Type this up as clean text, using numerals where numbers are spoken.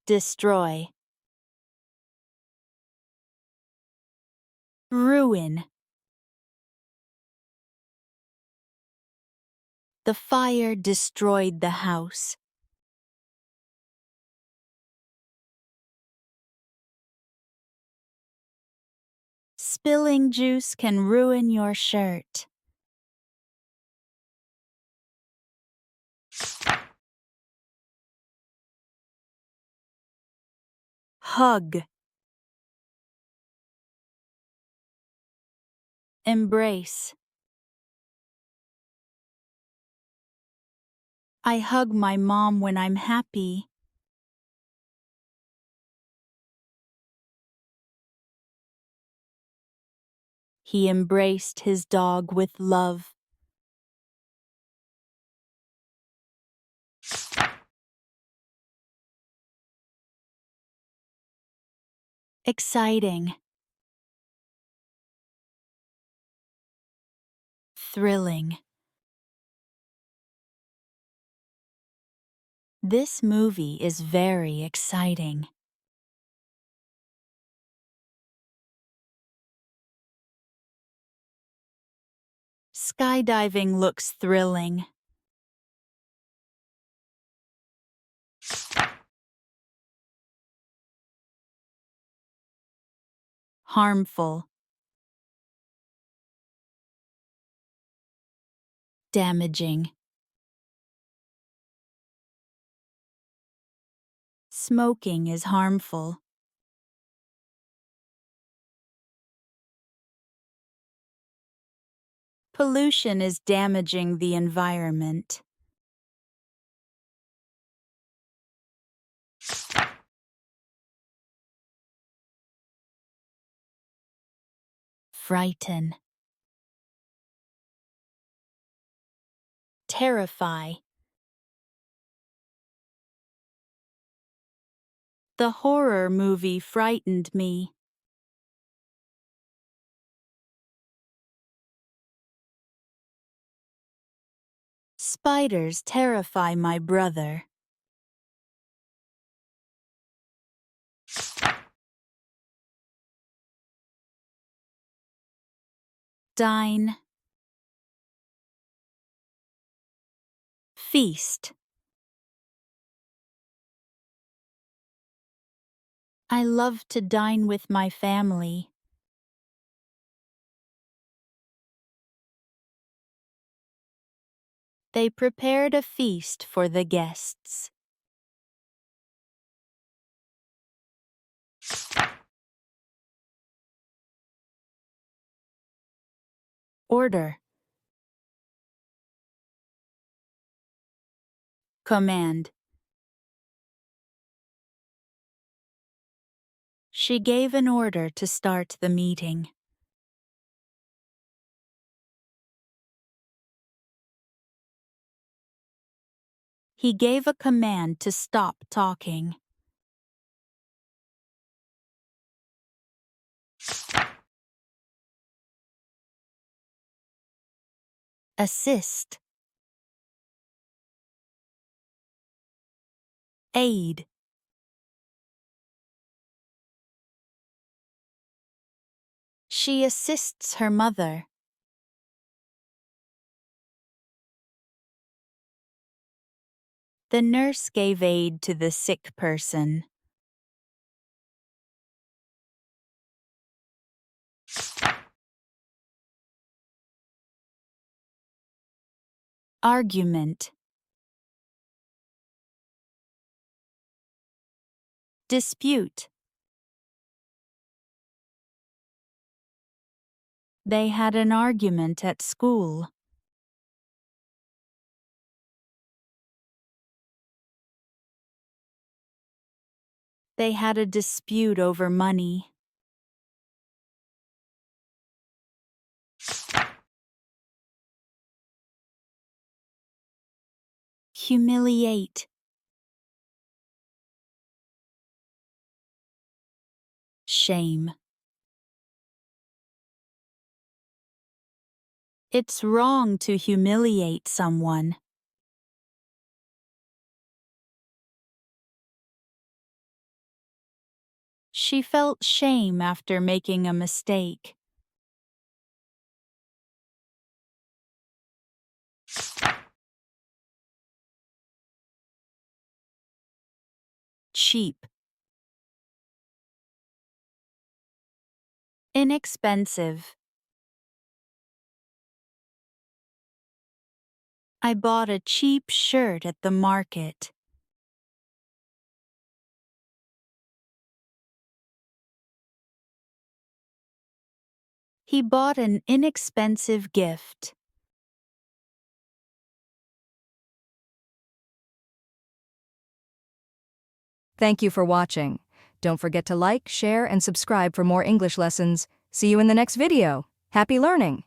destroy, ruin. The fire destroyed the house. Spilling juice can ruin your shirt. Hug. Embrace. I hug my mom when I'm happy. He embraced his dog with love. Exciting. Thrilling. This movie is very exciting. Skydiving looks thrilling. Harmful. Damaging. Smoking is harmful. Pollution is damaging the environment. Frighten. Terrify. The horror movie frightened me. Spiders terrify my brother. Dine. Feast. I love to dine with my family. They prepared a feast for the guests. Order. Command. She gave an order to start the meeting. He gave a command to stop talking. Assist. Aid. She assists her mother. The nurse gave aid to the sick person. Argument. Dispute. They had an argument at school. They had a dispute over money. Humiliate. Shame. It's wrong to humiliate someone. She felt shame after making a mistake. Cheap. Inexpensive. I bought a cheap shirt at the market. He bought an inexpensive gift. Thank you for watching. Don't forget to like, share, and subscribe for more English lessons. See you in the next video. Happy learning!